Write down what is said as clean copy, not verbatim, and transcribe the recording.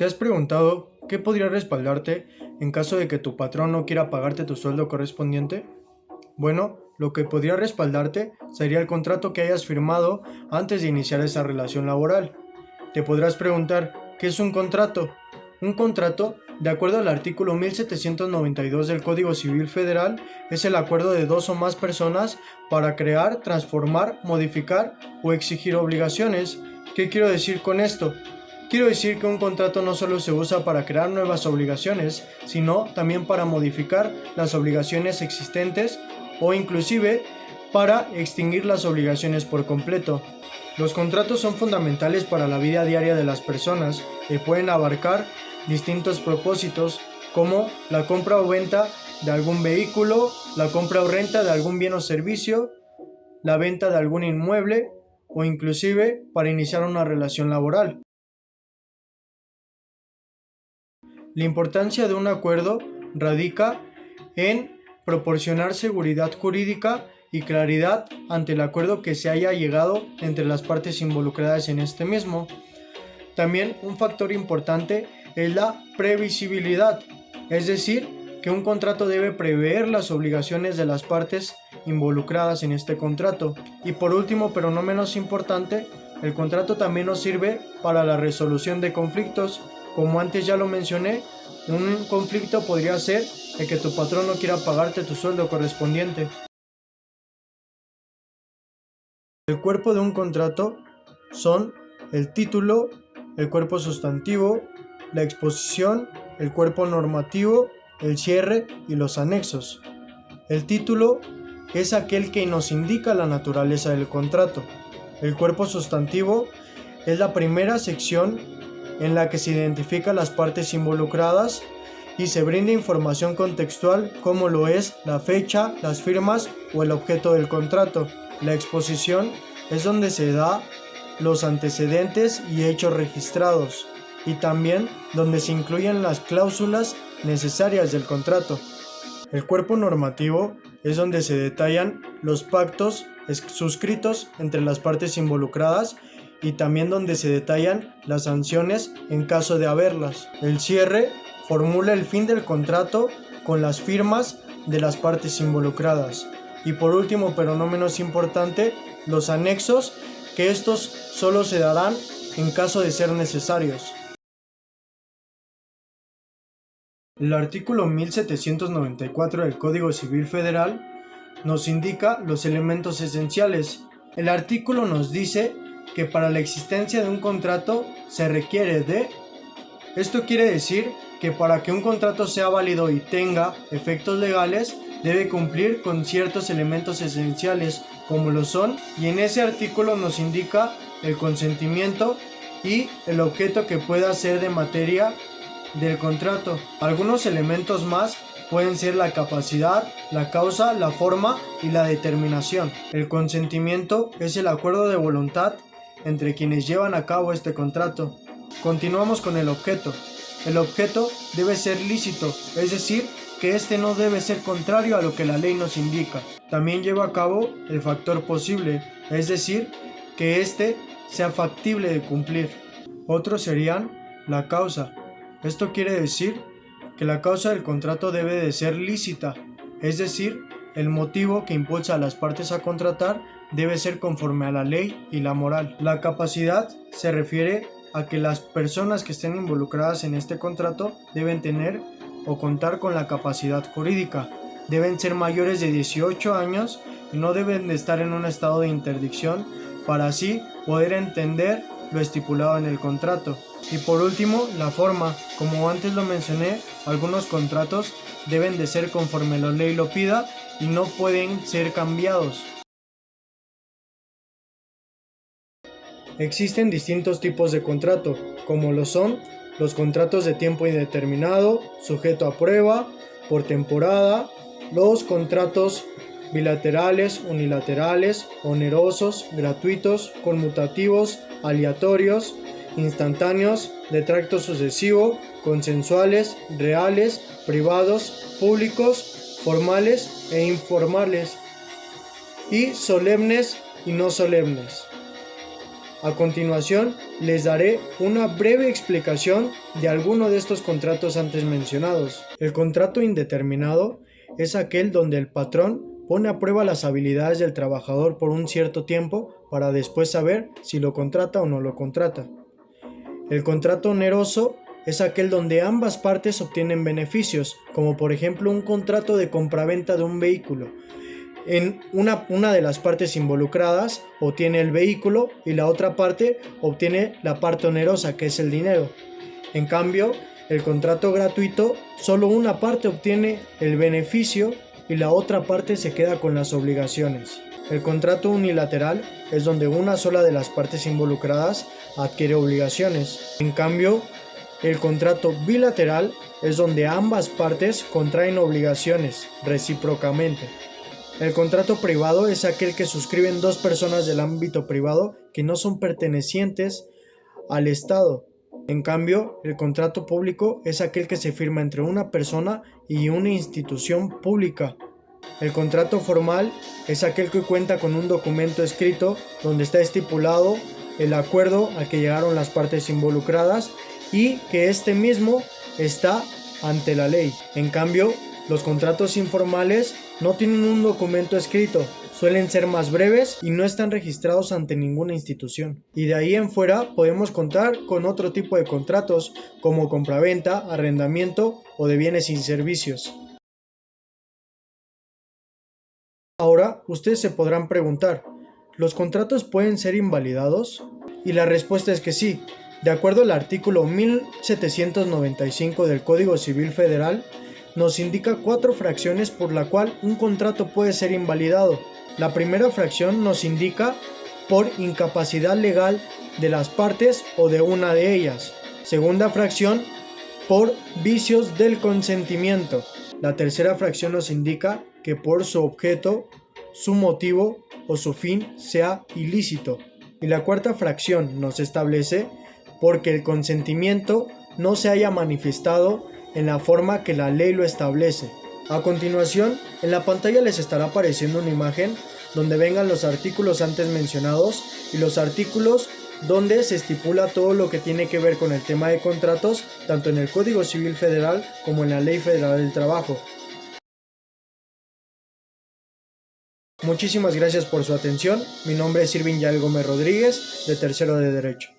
¿Te has preguntado qué podría respaldarte en caso de que tu patrón no quiera pagarte tu sueldo correspondiente? Bueno, lo que podría respaldarte sería el contrato que hayas firmado antes de iniciar esa relación laboral. Te podrás preguntar, ¿qué es un contrato? Un contrato, de acuerdo al artículo 1792 del Código Civil Federal, es el acuerdo de dos o más personas para crear, transformar, modificar o exigir obligaciones. ¿Qué quiero decir con esto? Quiero decir que un contrato no solo se usa para crear nuevas obligaciones, sino también para modificar las obligaciones existentes o inclusive para extinguir las obligaciones por completo. Los contratos son fundamentales para la vida diaria de las personas y pueden abarcar distintos propósitos como la compra o venta de algún vehículo, la compra o renta de algún bien o servicio, la venta de algún inmueble o inclusive para iniciar una relación laboral. La importancia de un acuerdo radica en proporcionar seguridad jurídica y claridad ante el acuerdo que se haya llegado entre las partes involucradas en este mismo. También un factor importante es la previsibilidad, es decir, que un contrato debe prever las obligaciones de las partes involucradas en este contrato. Y por último, pero no menos importante, el contrato también nos sirve para la resolución de conflictos. Como antes ya lo mencioné, un conflicto podría ser el que tu patrón no quiera pagarte tu sueldo correspondiente. El cuerpo de un contrato son el título, el cuerpo sustantivo, la exposición, el cuerpo normativo, el cierre y los anexos. El título es aquel que nos indica la naturaleza del contrato. El cuerpo sustantivo es la primera sección en la que se identifican las partes involucradas y se brinda información contextual como lo es la fecha, las firmas o el objeto del contrato. La exposición es donde se da los antecedentes y hechos registrados y también donde se incluyen las cláusulas necesarias del contrato. El cuerpo normativo es donde se detallan los pactos suscritos entre las partes involucradas y también donde se detallan las sanciones en caso de haberlas. El cierre formula el fin del contrato con las firmas de las partes involucradas. Y por último, pero no menos importante, los anexos, que estos solo se darán en caso de ser necesarios. El artículo 1794 del Código Civil Federal nos indica los elementos esenciales. El artículo nos dice que para la existencia de un contrato se requiere de... Esto quiere decir que para que un contrato sea válido y tenga efectos legales, debe cumplir con ciertos elementos esenciales como lo son, y en ese artículo nos indica el consentimiento y el objeto que pueda ser de materia del contrato. Algunos elementos más pueden ser la capacidad, la causa, la forma y la determinación. El consentimiento es el acuerdo de voluntad entre quienes llevan a cabo este contrato. Continuamos con el objeto. El objeto debe ser lícito, es decir, que este no debe ser contrario a lo que la ley nos indica. También lleva a cabo el factor posible, es decir, que este sea factible de cumplir. Otros serían la causa. Esto quiere decir que la causa del contrato debe de ser lícita, es decir, el motivo que impulsa a las partes a contratar debe ser conforme a la ley y la moral. La capacidad se refiere a que las personas que estén involucradas en este contrato deben tener o contar con la capacidad jurídica, deben ser mayores de 18 años y no deben de estar en un estado de interdicción para así poder entender lo estipulado en el contrato. Y por último, la forma. Como antes lo mencioné, algunos contratos deben de ser conforme la ley lo pida y no pueden ser cambiados. Existen distintos tipos de contrato, como lo son los contratos de tiempo indeterminado, sujeto a prueba, por temporada, los contratos bilaterales, unilaterales, onerosos, gratuitos, conmutativos, aleatorios, instantáneos, de tracto sucesivo, consensuales, reales, privados, públicos, formales e informales, y solemnes y no solemnes. A continuación, les daré una breve explicación de alguno de estos contratos antes mencionados. El contrato indeterminado es aquel donde el patrón pone a prueba las habilidades del trabajador por un cierto tiempo para después saber si lo contrata o no lo contrata. El contrato oneroso es aquel donde ambas partes obtienen beneficios, como por ejemplo un contrato de compraventa de un vehículo. En una de las partes involucradas obtiene el vehículo y la otra parte obtiene la parte onerosa, que es el dinero. En cambio, el contrato gratuito, solo una parte obtiene el beneficio y la otra parte se queda con las obligaciones. El contrato unilateral es donde una sola de las partes involucradas adquiere obligaciones. En cambio, el contrato bilateral es donde ambas partes contraen obligaciones recíprocamente. El contrato privado es aquel que suscriben dos personas del ámbito privado que no son pertenecientes al Estado. En cambio, el contrato público es aquel que se firma entre una persona y una institución pública. El contrato formal es aquel que cuenta con un documento escrito donde está estipulado el acuerdo al que llegaron las partes involucradas y que este mismo está ante la ley. En cambio, los contratos informales no tienen un documento escrito, suelen ser más breves y no están registrados ante ninguna institución. Y de ahí en fuera podemos contar con otro tipo de contratos como compraventa, arrendamiento o de bienes y servicios. Ahora ustedes se podrán preguntar, ¿los contratos pueden ser invalidados? Y la respuesta es que sí. De acuerdo al artículo 1795 del Código Civil Federal, nos indica 4 fracciones por la cual un contrato puede ser invalidado. La primera fracción nos indica por incapacidad legal de las partes o de una de ellas. Segunda fracción, por vicios del consentimiento. La tercera fracción nos indica que por su objeto, su motivo o su fin sea ilícito. Y la cuarta fracción nos establece porque el consentimiento no se haya manifestado en la forma que la ley lo establece. A continuación, en la pantalla les estará apareciendo una imagen donde vengan los artículos antes mencionados y los artículos donde se estipula todo lo que tiene que ver con el tema de contratos, tanto en el Código Civil Federal como en la Ley Federal del Trabajo. Muchísimas gracias por su atención. Mi nombre es Irving Yael Gómez Rodríguez, de Tercero de Derecho.